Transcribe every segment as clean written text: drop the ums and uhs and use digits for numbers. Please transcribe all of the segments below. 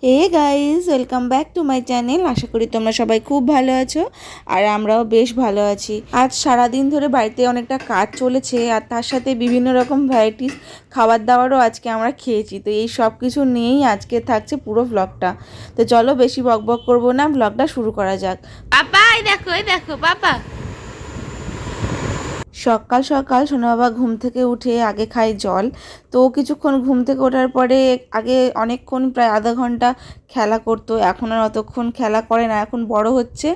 Hey guys, welcome back to my channel. আশা করি তোমরা সবাই খুব ভালো আছো আর আমরাও বেশ ভালো আছি। আজ সারাদিন ধরে বাড়িতে অনেকটা কাজ চলেছে আর তার সাথে বিভিন্ন রকম ভ্যারাইটিস খাবার দাবারও আজকে আমরা খেয়েছি। তো এই সব কিছু নিয়েই আজকে থাকছে পুরো ব্লগটা। তো চলো বেশি বকবক করবো না, ব্লগটা শুরু করা যাক। বাবা এই দেখো বাবা। সকাল সকাল সোনা বাবা ঘুম থেকে উঠে আগে খায় জল। তো কিছুক্ষণ ঘুম থেকে ওঠার পরে আগে অনেকক্ষণ প্রায় আধা ঘন্টা খেলা করতো, এখন আর অতক্ষণ খেলা করে না, এখন বড় হচ্ছে।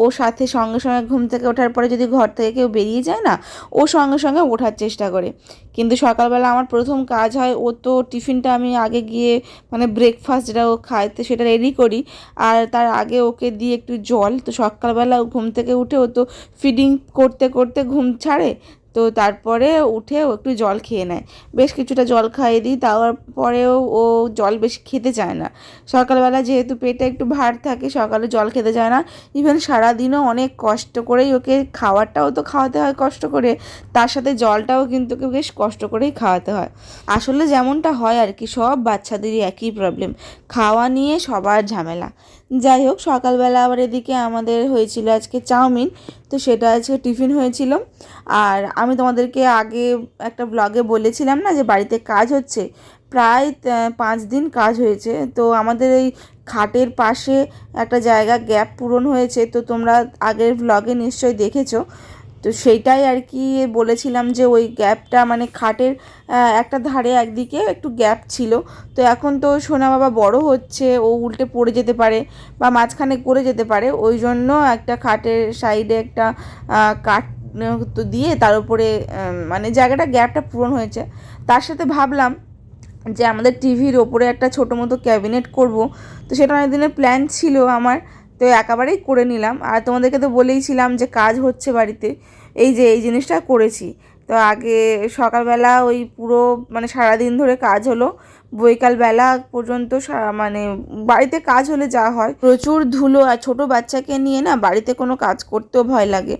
ও সাথে সঙ্গে সঙ্গে ঘুম থেকে ওঠার পরে যদি ঘর থেকে কেউ বেরিয়ে যায় না, ও সঙ্গে সঙ্গে ওঠার চেষ্টা করে। কিন্তু সকালবেলা আমার প্রথম কাজ হয়, ও তো টিফিনটা আমি আগে গিয়ে মানে ব্রেকফাস্ট যেটা ও খায় তো সেটা রেডি করি, আর তার আগে ওকে দিয়ে একটু জল। তো সকালবেলা ঘুম থেকে উঠে ও তো ফিডিং করতে করতে ঘুম ছাড়ে, তো তারপরে উঠে ও একটু জল খেয়ে নেয়। বেশ কিছুটা জল খাইয়ে দিই, তারপরেও ও জল বেশি খেতে চায় না। সকালবেলা যেহেতু পেটে একটু ভার থাকে, সকালে জল খেতে চায় না। ইভেন সারাদিনও অনেক কষ্ট করেই ওকে খাবারটাও তো খাওয়াতে হয় কষ্ট করে, তার সাথে জলটাও কিন্তু ওকে বেশ কষ্ট করেই খাওয়াতে হয়। আসলে যেমনটা হয় আর কি, সব বাচ্চাদেরই একই প্রবলেম, খাওয়া নিয়ে সবার ঝামেলা। যাই হোক, সকালবেলা আবার এদিকে আমাদের হয়েছিল আজকে চাউমিন। তো সেটা আজকে টিফিন হয়েছিল। আর আমি তোমাদেরকে আগে একটা ব্লগে বলেছিলাম না যে বাড়িতে কাজ হচ্ছে, প্রায় 5 দিন কাজ হয়েছে। তো আমাদের এই খাটের পাশে একটা জায়গা গ্যাপ পূরণ হয়েছে, তো তোমরা আগের ব্লগে নিশ্চয়ই দেখেছো। তো সেইটাই আর কি বলেছিলাম যে ওই গ্যাপটা মানে খাটের একটা ধারে একদিকে একটু গ্যাপ ছিল। তো এখন তো সোনা বাবা বড় হচ্ছে, ও উল্টে পড়ে যেতে পারে বা মাঝখানে করে যেতে পারে, ওই জন্য একটা খাটের সাইডে একটা কাঠ তো দিয়ে তার উপরে মানে জায়গাটা গ্যাপটা পূরণ হয়েছে। তার সাথে ভাবলাম যে আমাদের টিভির ওপরে একটা ছোটো মতো ক্যাবিনেট করব। তো সেটা অনেক দিনের প্ল্যান ছিল আমার, তো একেবারেই করে নিলাম। আর তোমাদেরকে তো বলেইছিলাম যে কাজ হচ্ছে বাড়িতে, এই যে এই জিনিসটা করেছি। তো আগে সকালবেলা ওই পুরো মানে সারাদিন ধরে কাজ হলো, বৈকালবেলা পর্যন্ত মানে বাড়িতে কাজ হলে যা হয় প্রচুর ধুলো। আর ছোটো বাচ্চাকে নিয়ে না বাড়িতে কোনো কাজ করতেও ভয় লাগে।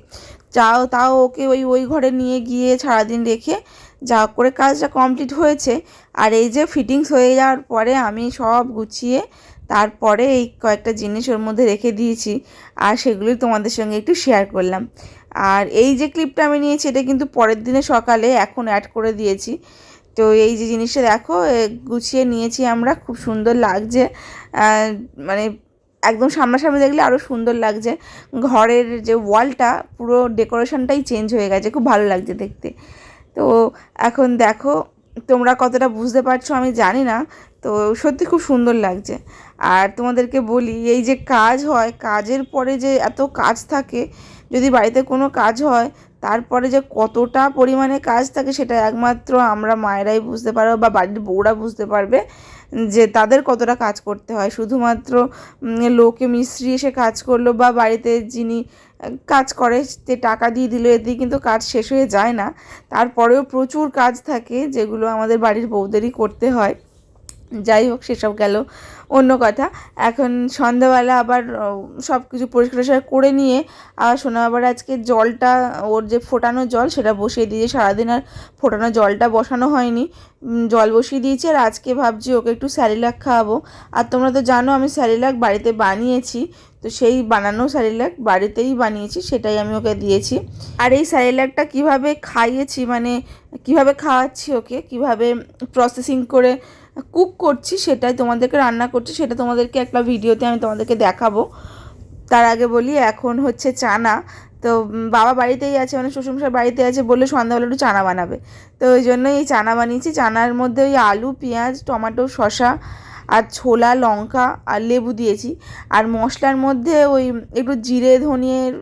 তাও ওকে ওই ঘরে নিয়ে গিয়ে সারাদিন রেখে যা করে কাজটা কমপ্লিট হয়েছে। আর এই যে ফিটিংস হয়ে যাওয়ার পরে আমি সব গুছিয়ে তারপরে এই কয়েকটা জিনিস ওর মধ্যে রেখে দিয়েছি, আর সেগুলি তোমাদের সঙ্গে একটু শেয়ার করলাম। আর এই যে ক্লিপটা আমি নিয়েছি এটা কিন্তু পরের দিনে সকালে এখন অ্যাড করে দিয়েছি। তো এই যে জিনিসটা দেখো গুছিয়ে নিয়েছি আমরা, খুব সুন্দর লাগছে। মানে একদম সামনাসামনি দেখলে আরও সুন্দর লাগছে। ঘরের যে ওয়ালটা পুরো ডেকোরেশনটাই চেঞ্জ হয়ে গেছে, খুব ভালো লাগছে দেখতে। তো এখন দেখো তোমরা কতটা বুঝতে পারছো আমি জানি না, তো সত্যি খুব সুন্দর লাগছে। আর তোমাদেরকে বলি, এই যে কাজ হয়, কাজের পরে যে এত কাজ থাকে, যদি বাড়িতে কোনো কাজ হয় তারপরে যে কতটা পরিমাণে কাজ থাকে সেটা একমাত্র আমরা মায়েরাই বুঝতে পারবো বা বাড়ির বউরা বুঝতে পারবে যে তাদের কতটা কাজ করতে হয়। শুধুমাত্র লোকে মিস্ত্রি এসে কাজ করলো বা বাড়িতে যিনি কাজ করে যে টাকা দিয়ে দিল, এতেই কিন্তু কাজ শেষ হয়ে যায় না। তারপরেও প্রচুর কাজ থাকে যেগুলো আমাদের বাড়ির বউদেরই করতে হয়। যাই হোক, সেসব গেল অন্য কথা। এখন সন্ধ্যাবেলা আবার সব কিছু পরিষ্কার করে নিয়ে আর সোনা আবার আজকে জলটা, ওর যে ফোটানো জল সেটা বসিয়ে দিয়ে, সারাদিন আর ফোটানো জলটা বসানো হয়নি, জল বসিয়ে দিয়েছি। আর আজকে ভাবছি ওকে একটু স্যারিলাক খাওয়াবো। আর তোমরা তো জানো আমি স্যারিলাক বাড়িতে বানিয়েছি, তো সেই বানানো স্যারিলাক বাড়িতেই বানিয়েছি, সেটাই আমি ওকে দিয়েছি। আর এই স্যারিলাকটা কীভাবে খাইয়েছি মানে কীভাবে খাওয়াচ্ছি ওকে, কীভাবে প্রসেসিং করে কুক করছি, সেটাই তোমাদেরকে রান্না করছি সেটা তোমাদেরকে একটা ভিডিওতে আমি তোমাদেরকে দেখাবো। তার আগে বলি এখন হচ্ছে চানা। তো বাবা বাড়িতেই আছে, মানে শ্বশুরমশাই বাড়িতে আছে, বললে সন্ধ্যাবেলা একটু চানা বানাবে, তো ওই জন্যই এই চানা বানিয়েছি। চানার মধ্যে ওই আলু, পেঁয়াজ, টমেটো, শসা আর ছোলা, লঙ্কা আর লেবু দিয়েছি। আর মশলার মধ্যে ওই একটু জিরে ধনিয়ার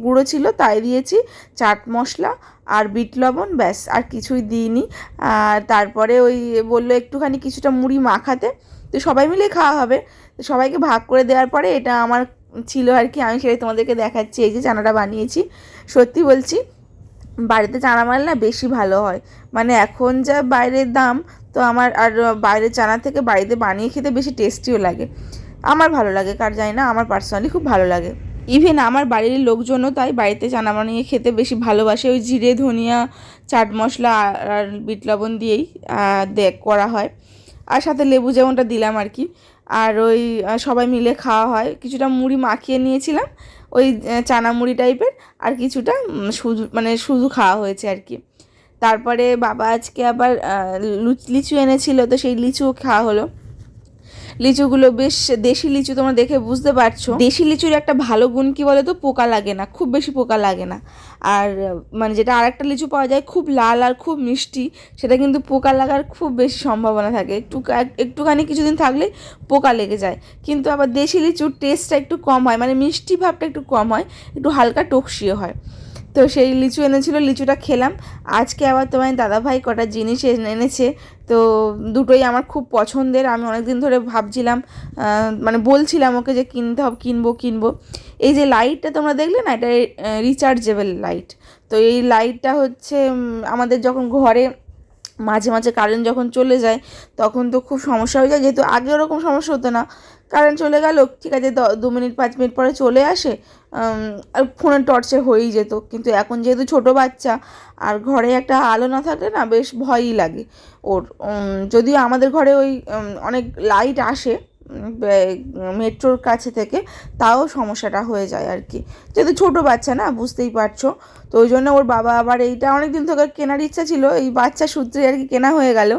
গুঁড়ো ছিল তাই দিয়েছি, চাট মশলা আর বিট লবণ, ব্যাস আর কিছুই দিইনি। আর তারপরে ওই বললো একটুখানি কিছুটা মুড়ি মাখাতে, তো সবাই মিলে খাওয়া হবে। তো সবাইকে ভাগ করে দেওয়ার পরে এটা আমার ছিল আর কি, আমি সেটাই তোমাদেরকে দেখাচ্ছি। এই যে চানাটা বানিয়েছি, সত্যি বলছি বাড়িতে চানা বানালে বেশি ভালো হয়। মানে এখন যা বাইরের দাম, তো আমার আর বাইরের চানা থেকে বাড়িতে বানিয়ে খেতে বেশি টেস্টিও লাগে। আমার ভালো লাগে, কার জানি না, আমার পার্সোনালি খুব ভালো লাগে। ইভেন আমার বাড়ির লোকজনও তাই বাড়িতে চানা বানিয়ে খেতে বেশি ভালোবাসে। ওই জিরে ধনিয়া চাট মশলা আর বিট লবণ দিয়েই করা হয়, আর সাথে লেবু যেমনটা দিলাম আর কি। আর ওই সবাই মিলে খাওয়া হয়। কিছুটা মুড়ি মাখিয়ে নিয়েছিলাম, ওই চানা মুড়ি টাইপের, আর কিছুটা শুধু খাওয়া হয়েছে আর কি। তারপরে বাবা আজকে আবার লিচু এনেছিল, তো সেই লিচুও খাওয়া হলো। লিচুগুলো বেশ দেশি লিচু, তোমরা দেখে বুঝতে পারছো। দেশি লিচুর একটা ভালো গুণ কি বলো তো, পোকা লাগে না, খুব বেশি পোকা লাগে না। আর যেটা আরেকটা লিচু পাওয়া যায় খুব লাল আর খুব মিষ্টি, সেটা কিন্তু পোকা লাগার খুব বেশি সম্ভাবনা থাকে, একটুখানি কিছুদিন থাকলে পোকা লেগে যায়। কিন্তু আবার দেশি লিচুর টেস্টটা একটু কম হয়, মিষ্টি ভাবটা একটু কম হয়, একটু হালকা টকশিও হয়। তো সেই লিচু এনেছিল, লিচুটা খেলাম। আজকে আবার তোমার দাদাভাই কটা জিনিস এনেছে, তো দুটোই আমার খুব পছন্দের। আমি অনেক দিন ধরে ভাবছিলাম, বলছিলাম ওকে যে কিনবো। এই যে লাইটটা তোমরা দেখলে না, এটা রিচার্জেবল লাইট। তো এই লাইটটা হচ্ছে আমাদের যখন ঘরে মাঝে মাঝে কারেন্ট যখন চলে যায় তখন তো খুব সমস্যা হয়ে যায়, যেহেতু আগে ওরকম সমস্যা হতো না। কারেন্ট চলে গেল, ঠিক আছে, 2 মিনিট 5 মিনিট পরে চলে আসে, আর ফোনের টর্চে হয়েই যেত। কিন্তু এখন যেহেতু ছোটো বাচ্চা আর ঘরে একটা আলো না থাকলে না বেশ ভয়ই লাগে ওর। যদিও আমাদের ঘরে ওই অনেক লাইট আসে মেট্রোর কাছে থেকে, তাও সমস্যাটা হয়ে যায় আর কি, যেহেতু ছোটো বাচ্চা না, বুঝতেই পারছো। তো ওই জন্য ওর বাবা আবার এইটা অনেক দিন থেকে কেনার ইচ্ছা ছিল, এই বাচ্চা সূত্রে আর কি কেনা হয়ে গেল,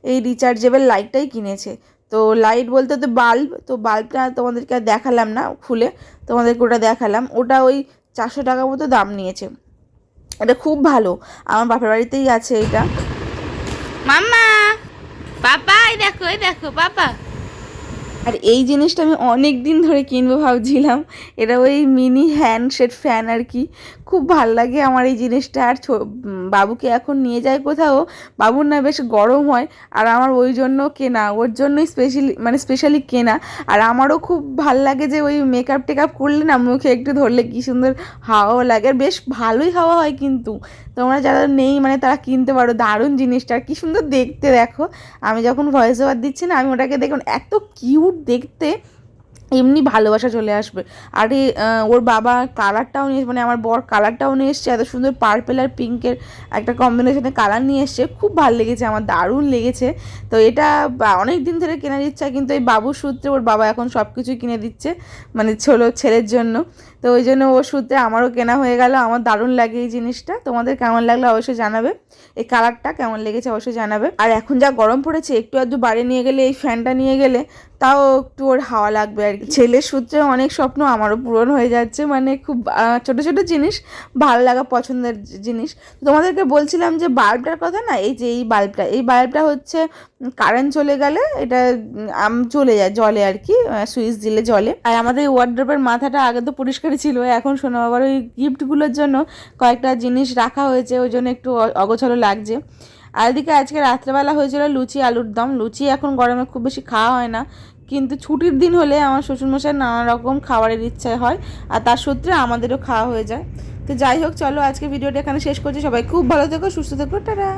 এই রিচার্জেবল লাইটটাই কিনেছে। তো লাইট বলতে তো বাল্ব, তো বাল্বটা তোমাদেরকে আর দেখালাম না খুলে, তোমাদেরকে ওটা দেখালাম। ওটা ওই 400 টাকা মতো দাম নিয়েছে। এটা খুব ভালো, আমার বাপের বাড়িতেই আছে এটা। মাম্মা, পাপা এই দেখো বাবা। আর এই জিনিসটা আমি অনেক দিন ধরে কিনবো ভাবছিলাম, এটা ওই মিনি হ্যান্ডশেড ফ্যান আর কি, খুব ভাল লাগে আমার এই জিনিসটা। আর বাবুকে এখন নিয়ে যায় কোথাও, বাবুর না বেশ গরম হয়, আর আমার ওই জন্য কেনা, ওর জন্যই স্পেশালি কেনা। আর আমারও খুব ভাল লাগে যে ওই মেকআপ টেকআপ করলে না মুখে একটু ধরলে কী সুন্দর হাওয়াও লাগে, আর বেশ ভালোই হাওয়া হয়। কিন্তু তোমরা যারা নেই তারা কিনতে পারো, দারুণ জিনিসটা, আর কী সুন্দর দেখতে দেখো। আমি যখন ভয়েস ওভার দিচ্ছি না, আমি ওটাকে দেখুন, এত কিউট দেখতে, এমনি ভালোবাসা চলে আসবে। আর ওর বাবা কালারটাও নিয়ে, আমার বর কালারটাও নিয়ে এসছে, এত সুন্দর পার্পেল আর পিঙ্কের একটা কম্বিনেশনে কালার নিয়ে এসছে, খুব ভালো লেগেছে আমার, দারুণ লেগেছে। তো এটা অনেক দিন ধরে কেনার ইচ্ছা, কিন্তু এই বাবুর সূত্রে ওর বাবা এখন সব কিছুই কিনে দিচ্ছে, ছেলের জন্য। তো ওই জন্য ওর সূত্রে আমারও কেনা হয়ে গেল। আমার দারুণ লাগে এই জিনিসটা, তোমাদের কেমন লাগলো অবশ্যই জানাবে, এই কালারটা কেমন লেগেছে অবশ্যই জানাবে। আর এখন যা গরম পড়েছে, একটু আধটু বাড়ি নিয়ে গেলে, এই ফ্যানটা নিয়ে গেলে তাও একটু ওর হাওয়া লাগবে আর কি। ছেলের সূত্রে অনেক স্বপ্ন আমারও পূরণ হয়ে যাচ্ছে, খুব ছোটো ছোটো জিনিস, ভালো লাগা, পছন্দের জিনিস। তোমাদেরকে বলছিলাম যে বাল্বটার কথা না, এই বাল্বটা হচ্ছে কারেন্ট চলে গেলে এটা চলে যায় জলে আর কি, সুইচ দিলে জলে। আর আমাদের ওয়ার্ড্রোবের মাথাটা আগে তো পরিষ্কারই ছিল, এখন শোনো আবার ওই গিফটগুলোর জন্য কয়েকটা জিনিস রাখা হয়েছে, ওই জন্য একটু অগোছালো লাগছে। আর এদিকে আজকে রাত্রেবেলা হয়েছিল লুচি আলুর দম। লুচি এখন গরমে খুব বেশি খাওয়া হয় না, কিন্তু ছুটির দিন হলে আমার শ্বশুরমশাই নানা রকম খাবারের ইচ্ছা হয়, আর তার সূত্রে আমাদেরও খাওয়া হয়ে যায়। তো যাই হোক, চলো আজকে ভিডিওটা এখানে শেষ করছি। সবাই খুব ভালো থেকো, সুস্থ থেকো, টাটা।